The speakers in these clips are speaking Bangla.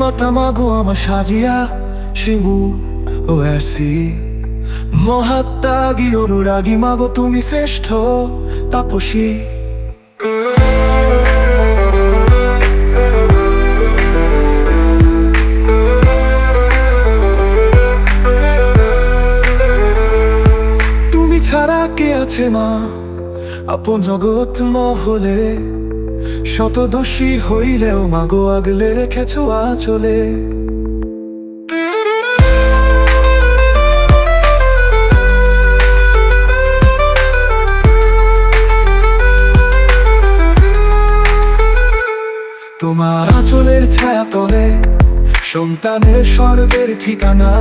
মাতামাগো আমার সাজিয়া শিবু ও আসি মহাত্যাগী অনুরাগী মাগো তুমি শ্রেষ্ঠ তাপসী। তুমি ছাড়া কে আছে মা আপন জগৎ মহলে, শত দোষী হইলেও মাগো আগলে রেখেছ আঁচলে। তোমার আঁচলের ছায়া তলে সন্তানের স্বর্গের ঠিকানা,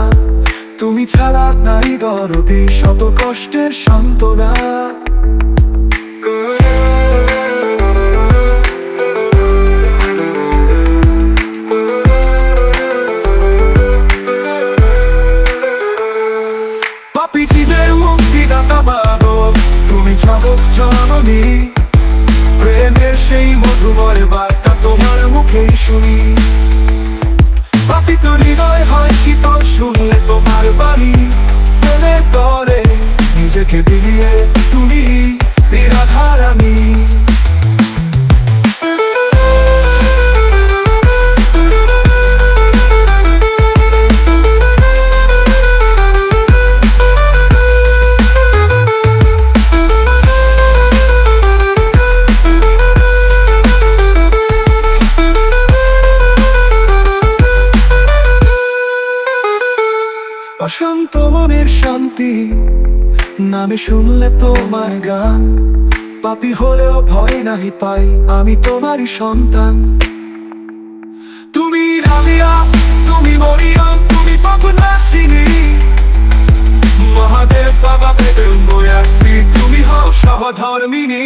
তুমি ছাড়া নাই দরদি শত কষ্টের সান্ত্বনা। পাপীদের মুক্তিদাতা মাগো তুমি জগৎ জননী, প্রেমের সেই মধুময় বার্তা তোমার মুখেই শুনি। পাপিত হৃদয় হয় শীতল শুনলে তোমার বাণী, প্রেমের তরে নিজেকে বিলিয়ে তুমি নিরাধার আমি। অশান্ত মনের শান্তি নামে শুনলে তোমার গান, পাপী হলেও ভয় নাহি পাই আমি তোমারই সন্তান। তুমি রাবিয়া তুমি মরিয়ম তুমি পাপনাশিনী, মহাদেব বাবা বেদম বয়াসী তুমি হও সহধর্মিনী।